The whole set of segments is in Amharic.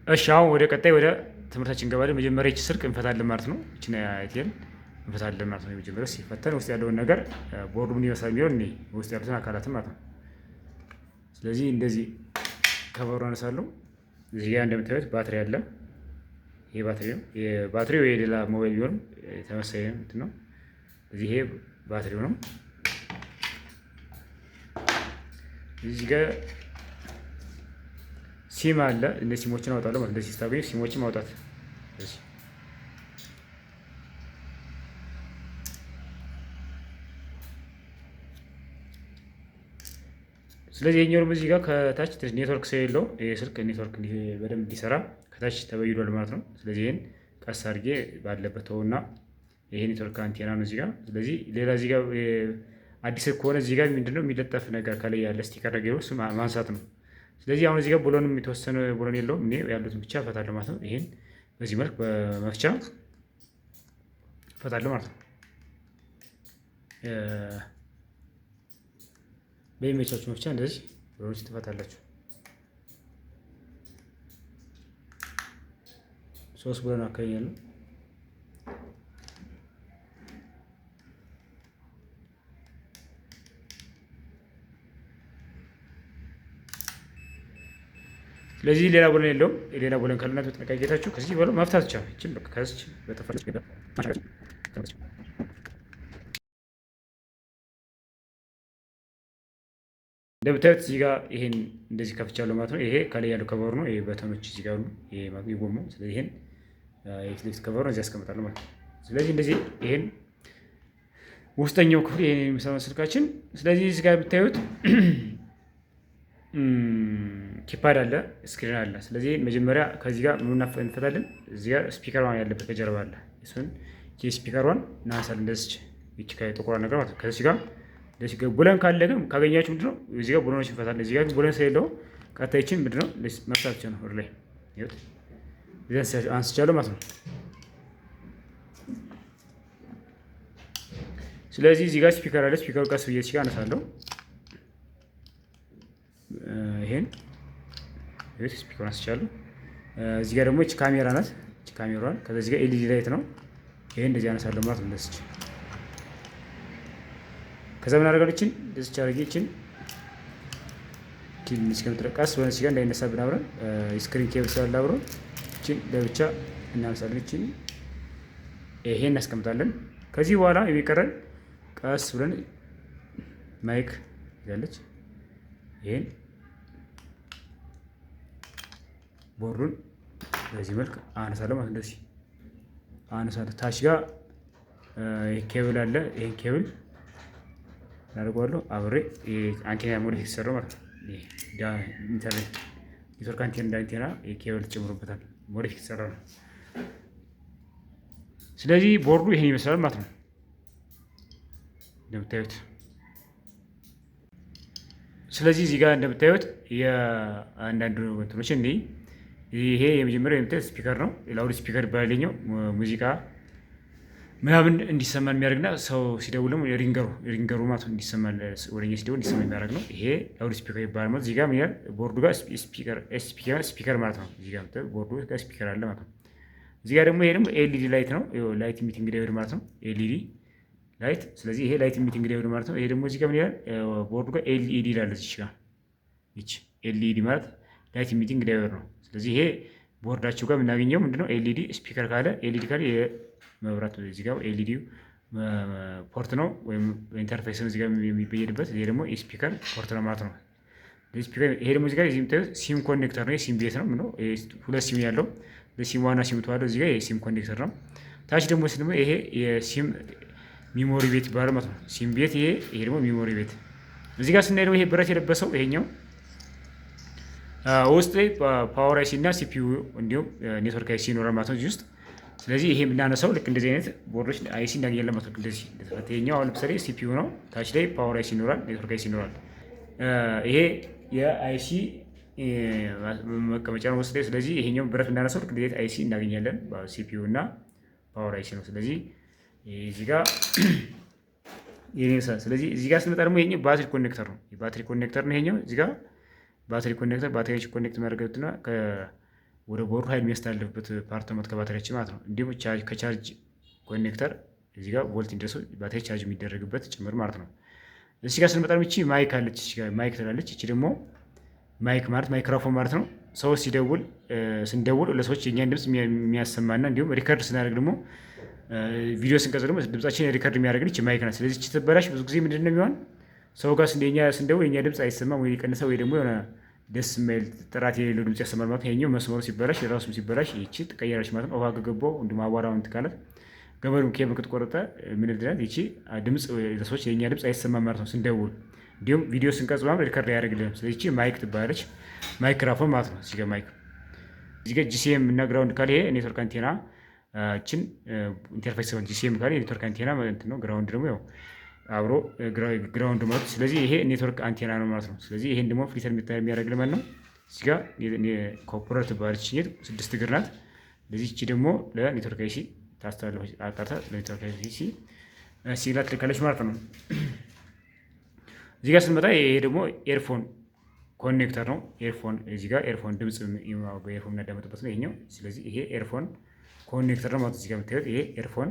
እሺ አሁን ወደ ቀጣይ ወደ ትምህርታችን እንገባለን። መጀመሪያ ይቺ ስልክ እንፈታለን ማለት ነው። ይቺን አይቴል እንፈታለን ማለት ነው። የመጀመሪያው ሲፈተን ውስጥ ያለውን ነገር ቦርዱ ምን ይመስላል የሚሆን እኔ ውስጥ ያሉትን አካላትን ማለት ነው። ስለዚህ እንደዚህ ከበሩ አነሳለሁ። እዚህ ጋር እንደምታዩት ባትሪ አለ። ይሄ ባትሪ ነው። የባትሪው የሌላ ሞባይል ቢሆንም ተመሳሳይ እንትን ነው። እዚህ ይሄ ባትሪው ነው። እዚህ ጋር ሲም አለ። እነዚህ ሲሞችን አወጣለሁ ማለት እንደዚህ ስታገኙ ሲሞችን ማውጣት ስለዚህ የኛው እዚህ ጋር ከታች ኔትወርክ ስለሌለው የስልክ ኔትወርክ በደንብ እንዲሰራ ከታች ተበይዷል ማለት ነው። ስለዚህ ይሄን ቀስ አድርጌ ባለበት ተውና ይሄ ኔትወርክ አንቴና ነው እዚህ ጋር። ስለዚህ ሌላ እዚህ ጋር አዲስ ከሆነ እዚህ ጋር ምንድነው የሚለጠፍ ነገር ከላይ ያለ ስቲከር ነገር እሱ ማንሳት ነው። ስለዚህ አሁን እዚህ ጋር ብሎንም የተወሰነ ብሎን የለውም። እኔ ያሉትን ብቻ እፈታለሁ ማለት ነው። ይሄን በዚህ መልክ በመፍቻ እፈታለሁ ማለት ነው። በሚመቻችሁ መፍቻ እንደዚህ ብሎኖች ትፈታላችሁ። 3 ብሎን አካባቢ ስለዚህ ሌላ ብሎን የለውም። ሌላ ብሎን ካለናት በጥንቃቄ ጌታችሁ ከዚህ ብሎ መፍታት ይቻላል። እቺን በቃ ከዚህ በተፈለገ እንደምታዩት እዚህ ጋር ይሄን እንደዚህ ከፍቻለሁ ማለት ነው። ይሄ ከላይ ያለው ከበሩ ነው። ይሄ በተኖች እዚህ ጋር ይሄ ማለት ይጎማው። ስለዚህ ይሄን የፊት ከበሩ እዚህ አስቀምጣለሁ ማለት ነው። ስለዚህ እንደዚህ ይሄን ውስጠኛው ክፍል ይሄን የሚሰማው ስልካችን። ስለዚህ እዚህ ጋር ብታዩት ኪፓድ አለ፣ ስክሪን አለ። ስለዚህ መጀመሪያ ከዚህ ጋር ምን እንፈታለን? እዚህ ጋር ስፒከር ዋን ያለበት ከጀርባ አለ። እሱን ስፒከር ዋን እናንሳለን። እንደዚህ ይቺ ከጥቁሯ ነገር ማለት ነው። ከዚህ ጋር እንደዚህ ብለን ካለ ግን ካገኛችሁ ምንድነው እዚህ ጋር ብሎኖች እንፈታለን። እዚህ ጋር ብሎን ስለሌለው ቀጣይችን ምንድነው መፍታት ብቻ ነው። ወደ ላይ ይኸውት እዚህ አንስቻለሁ ማለት ነው። ስለዚህ እዚህ ጋር ስፒከር አለ። ስፒከሩ ቀስ ብዬ እዚህ ጋር አነሳለሁ። ይሄን ይሄስ ስፒከር አንስቻለሁ። እዚህ ጋር ደግሞ እቺ ካሜራ ናት። እቺ ካሜራዋን ከዚህ ጋር ኤልኢዲ ላይት ነው። ይሄን እንደዚህ አነሳለሁ ማለት ነው። እንደዚህ ከዛ ምን አደረጋለችን እንደዚህ አድርጌችን ትንሽ ከምትረቃስ ወንስ ጋር እንዳይነሳብን አብረን ስክሪን ኬብል ስላለ አብረን እቺን ለብቻ እናነሳለን። እቺን ይሄን እናስቀምጣለን። ከዚህ በኋላ የሚቀረን ቀስ ብለን ማይክ ያለች ይሄን ቦርዱን በዚህ መልክ አነሳለሁ ማለት እንደዚህ አነሳለሁ። ታች ጋር ኬብል አለ። ይሄን ኬብል እናደርገዋለሁ አብሬ አንቴና ሞዴል የተሰራው ማለት ነው። ኢንተርኔት ኔትወርክ አንቴና አንቴና ኬብል ጨምሮበታል። ሞዴል የተሰራ ነው። ስለዚህ ቦርዱ ይሄን ይመስላል ማለት ነው እንደምታዩት። ስለዚህ እዚህ ጋር እንደምታዩት የአንዳንዱ እንትኖች ይሄ የመጀመሪያው የምታዩት ስፒከር ነው። ላውድ ስፒከር ባለኛው ሙዚቃ ምናምን እንዲሰማን የሚያደርግና ሰው ሲደውልም ሪንገሩ ማለት እንዲሰማን ወደኛ ሲደውል እንዲሰማ የሚያደርግ ነው። ይሄ ላውድ ስፒከር ይባላል ማለት እዚህ ጋር ምን ይላል ቦርዱ ጋር ስፒከር ማለት ነው። እዚህ ጋር ቦርዱ ጋር ስፒከር አለ ማለት ነው። እዚህ ጋር ደግሞ ይሄ ደግሞ ኤልኢዲ ላይት ነው። ላይት ሚቲንግ ዳይወድ ማለት ነው። ኤልኢዲ ላይት። ስለዚህ ይሄ ላይት ሚቲንግ ዳይወድ ማለት ነው። ይሄ ደግሞ እዚህ ጋር ምን ይላል ቦርዱ ጋር ኤልኢዲ ይላል። እዚህ ጋር ይቺ ኤልኢዲ ማለት ላይት ሚቲንግ ዳይወድ ነው። ስለዚህ ይሄ ቦርዳቸው ጋር የምናገኘው ምንድነው ኤልኢዲ ስፒከር ካለ ኤልኢዲ ካለ የመብራት እዚህ ጋር ኤልኢዲ ፖርት ነው ወይም ኢንተርፌስ ነው እዚህ ጋር የሚበየድበት። ይሄ ደግሞ የስፒከር ፖርት ነው ማለት ነው። ስፒከር ይሄ ደግሞ እዚህ ጋር የምታዩት ሲም ኮኔክተር ነው። የሲም ቤት ነው ምነው ሁለት ሲም ያለው ለሲም ዋና ሲም ተዋለው እዚህ ጋር የሲም ኮኔክተር ነው። ታች ደግሞ ሲም ይሄ የሲም ሚሞሪ ቤት ይባላል ማለት ነው። ሲም ቤት ይሄ ደግሞ ሚሞሪ ቤት። እዚህ ጋር ስናይ ደግሞ ይሄ ብረት የለበሰው ይሄኛው ውስጥ ላይ ፓወር አይሲ እና ሲፒዩ እንዲሁም ኔትወርክ አይሲ ይኖራል ማለት ነው እዚህ ውስጥ። ስለዚህ ይሄ የምናነሳው ልክ እንደዚህ አይነት ቦርዶች አይሲ እናገኛለን ማለት ነው። እንደዚህ ይሄኛው አሁን ለምሳሌ ሲፒዩ ነው። ታች ላይ ፓወር አይሲ ይኖራል፣ ኔትወርክ አይሲ ይኖራል። ይሄ የአይሲ መቀመጫ ነው ውስጥ ላይ። ስለዚህ ይሄኛው ብረት እናነሳው ልክ እንደዚህ አይሲ እናገኛለን ሲፒዩ እና ፓወር አይሲ ነው። ስለዚህ እዚህ ጋር ይሄኛው ስለዚህ እዚህ ጋር ስንመጣ ደግሞ ይሄኛው ባትሪ ኮኔክተር ነው። የባትሪ ኮኔክተር ነው ይሄኛው እዚህ ጋር ባትሪ ኮኔክተር ባትሪዎች ኮኔክት ማድረግና ወደ ቦርዱ ኃይል የሚያስተላልፍበት ፓርት ነው ከባትሪያችን ማለት ነው። እንዲሁም ከቻርጅ ኮኔክተር እዚህ ጋር ቮልት እንዲደርሰው ባትሪ ቻርጅ የሚደረግበት ጭምር ማለት ነው። እዚህ ጋር ስንመጣ እቺ ማይክ አለች። እዚህ ጋር ማይክ ትላለች። እቺ ደግሞ ማይክ ማለት ማይክሮፎን ማለት ነው። ሰው ስንደውል ለሰዎች የኛን ድምፅ የሚያሰማና እንዲሁም ሪከርድ ስናደርግ ደግሞ ቪዲዮ ስንቀርጽ ደግሞ ድምጻችን ሪከርድ የሚያደርግን እቺ ማይክ ናት። ስለዚህ እቺ ትበላሽ ብዙ ጊዜ ምንድን ነው የሚሆን ሰው ጋር ስንደውል የኛ ድምፅ አይሰማም ወይ ይቀንሳ ወይ ደግሞ የሆነ ደስ የማይል ጥራት የሌለው ድምፅ ያሰማል ማለት ነው። ይሄኛው መስመሩ ሲበላሽ የራሱም ሲበላሽ ይቺ ትቀየራለች ማለት ነው። ውሃ ከገባው እንዲሁም አቧራውን ትካለት ገመዱን ኬብል ከተቆረጠ ምን ይላል ይቺ ድምፅ ለሰዎች የኛ ድምፅ አይሰማም ማለት ነው ስንደውል። እንዲሁም ቪዲዮ ስንቀርጽ ማለት ሪከርድ ያደርግልንም። ስለዚህ ይቺ ማይክ ትባላለች፣ ማይክሮፎን ማለት ነው። እዚህ ጋር ማይክ፣ እዚህ ጋር ጂሲኤም እና ግራውንድ ካለ ይሄ ኔትወርክ አንቴና ችን ኢንተርፌስ ሲሆን ጂሲኤም ካለ ኔትወርክ አንቴና ማለት ነው። ግራውንድ ደግሞ ያው አብሮ ግራውንድ ማለት ስለዚህ ይሄ ኔትወርክ አንቴና ነው ማለት ነው። ስለዚህ ይሄን ደግሞ ፍሊተር የሚያደርግልን ማለት ነው። እዚህ ጋር ኮፐር ትባላለች፣ 6 እግር ናት። ስለዚህ እቺ ደግሞ ለኔትወርክ አይሲ ታስተላልፈች አጣርታ ለኔትወርክ አይሲ ሲግናል ትልካለች ማለት ነው። እዚህ ጋር ስንመጣ ይሄ ደግሞ ኤርፎን ኮኔክተር ነው። ኤርፎን እዚህ ጋር ኤርፎን ድምጽ በኤርፎን እናዳመጥበት ነው ይሄኛው። ስለዚህ ይሄ ኤርፎን ኮኔክተር ነው ማለት እዚህ ጋር የምታዩት ይሄ ኤርፎን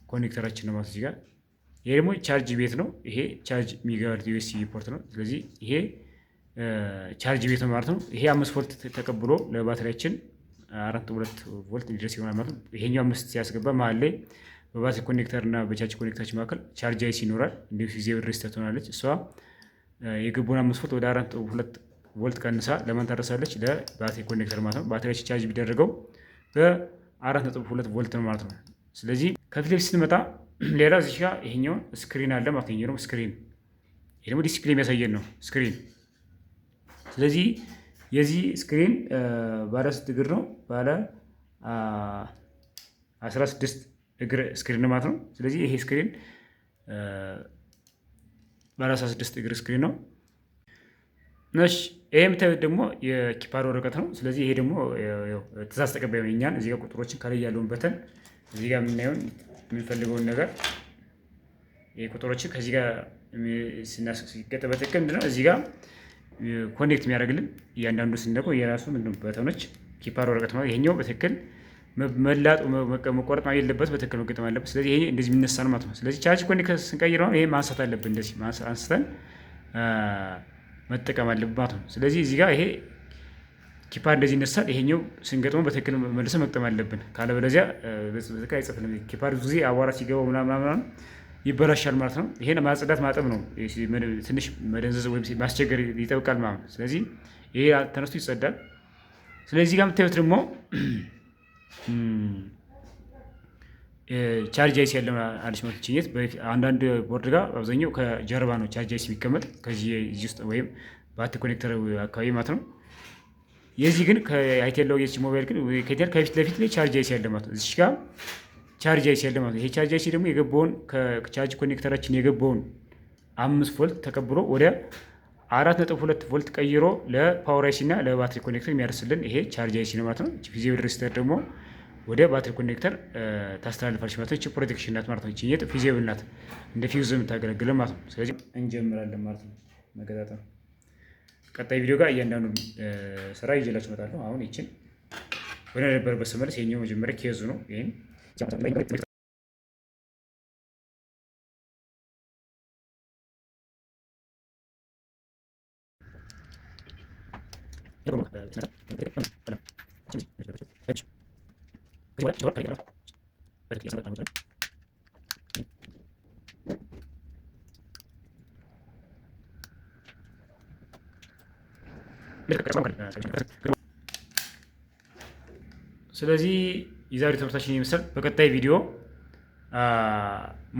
ኮኔክተራችን ነው ማለት እዚህ ጋር። ይሄ ደግሞ ቻርጅ ቤት ነው። ይሄ ቻርጅ የሚገባበት ዩኤስቢ ፖርት ነው። ስለዚህ ይሄ ቻርጅ ቤት ነው ማለት ነው። ይሄ 5 ቮልት ተቀብሎ ለባትሪያችን 4.2 ቮልት እንዲደርስ ይሆናል ማለት ነው። ይሄኛው 5 ሲያስገባ መሀል ላይ በባትሪ ኮኔክተር እና በቻርጅ ኮኔክተራችን መካከል ቻርጅ አይሲ ይኖራል። እንዲሁም ፊዚብል ሬዚስተር ትሆናለች። እሷ የገቡን 5 ቮልት ወደ 4.2 ቮልት ቀንሳ ለማን ታደርሳለች? ለባትሪ ኮኔክተር ማለት ነው። ባትሪያችን ቻርጅ ቢደረገው በ4.2 ቮልት ነው ማለት ነው። ስለዚህ ከፊት ለፊት ስንመጣ ሌላ እዚህ ጋር ይሄኛው ስክሪን አለ ማለት ነው። ስክሪን ይሄ ደግሞ ዲስፕሌይ የሚያሳየን ነው ስክሪን። ስለዚህ የዚህ ስክሪን ባለ 6 እግር ነው፣ ባለ 16 እግር ስክሪን ማለት ነው። ስለዚህ ይሄ ስክሪን ባለ 16 እግር ስክሪን ነው። እሺ ይሄ የምታዩት ደግሞ የኪፓድ ወረቀት ነው። ስለዚህ ይሄ ደግሞ ትእዛዝ ተቀባይ ነው። እኛን እዚህ ጋር ቁጥሮችን ከላይ ያለውን በተን እዚህ ጋር የምናየውን የምንፈልገውን ነገር ይሄ ቁጥሮችን ከዚህ ጋር ሲገጠም በትክክል ምንድነው እዚህ ጋር ኮኔክት የሚያደርግልን እያንዳንዱ ስንነቀው የራሱ ምንድነው በተኖች ኪፓድ ወረቀት ማለት ይሄኛው በትክክል መላጥ መቆረጥ ማለት የለበት፣ በትክክል መገጠም አለበት። ስለዚህ ይሄ እንደዚህ የሚነሳ ነው ማለት ነው። ስለዚህ ቻርጅ ኮኔክተር ስንቀይረው ይሄ ማንሳት አለብን፣ እንደዚህ አንስተን መጠቀም አለብን ማለት ነው። ስለዚህ እዚህ ጋር ይሄ ኪፓድ እንደዚህ ይነሳል። ይሄኛው ስንገጥመው በትክክል መልሰን መግጠም አለብን፣ ካለበለዚያ በትክክል አይጽፍልንም። ኪፓድ ብዙ ጊዜ አቧራ ሲገባው ምናምን ይበላሻል ማለት ነው። ይሄን ማጽዳት ማጠብ ነው። ትንሽ መደንዘዝ ወይም ማስቸገር ይጠብቃል ማለት ነው። ስለዚህ ይሄ ተነስቶ ይጸዳል። ስለዚህ ጋር የምታዩት ደግሞ ቻርጅ አይሲ ያለው አዲስ መጥቼት አንዳንድ ቦርድ ጋር አብዛኛው ከጀርባ ነው ቻርጅ አይሲ የሚቀመጥ ከዚህ ውስጥ ወይም ባትሪ ኮኔክተር አካባቢ ማለት ነው። የዚህ ግን ከአይቴል የዚህ ሞባይል ግን ከፊት ለፊት ላይ ቻርጅ አይሲ ያለ ማለት ነው። እዚህ ጋር ቻርጅ አይሲ ያለ ማለት ነው። ይሄ ቻርጅ አይሲ ደግሞ የገባውን ከቻርጅ ኮኔክተራችን የገባውን 5 ቮልት ተቀብሎ ወደ 4.2 ቮልት ቀይሮ ለፓወር አይሲ እና ለባትሪ ኮኔክተር የሚያደርስልን ይሄ ቻርጅ አይሲ ነው ማለት ነው። ፊዚብል ሬዚስተር ደግሞ ወደ ባትሪ ኮኔክተር ታስተላልፋለች ማለት ነው። እቺ ፕሮቴክሽን ናት ማለት ነው። እቺ ፊዚብል ናት እንደ ፊውዝ የምታገለግለን ማለት ነው። ስለዚህ እንጀምራለን ማለት ነው መገጣጠም። ቀጣይ ቪዲዮ ጋር እያንዳንዱ ስራ ይዤላችሁ እመጣለሁ። አሁን ይችን ወደ ነበረበት ስመለስ የኛው መጀመሪያ ኬዙ ነው። ይሄን ስለዚህ የዛሬው ትምህርታችን ይመስላል። በቀጣይ ቪዲዮ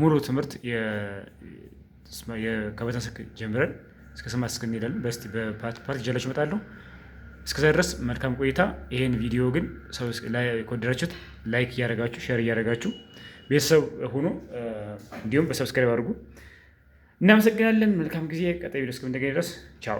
ሙሉ ትምህርት ከበተን ጀምረን እስከ 8 እስክ እንሄዳለን። በስቲ በፓርት ይዤላችሁ እመጣለሁ። እስከዛ ድረስ መልካም ቆይታ። ይሄን ቪዲዮ ግን ከወደዳችሁት ላይክ እያደረጋችሁ ሼር እያደረጋችሁ ቤተሰብ ሆኖ እንዲሁም በሰብስክራይብ አድርጉ። እናመሰግናለን። መልካም ጊዜ። ቀጣይ ቪዲዮ እስከምንገናኝ ድረስ ቻው።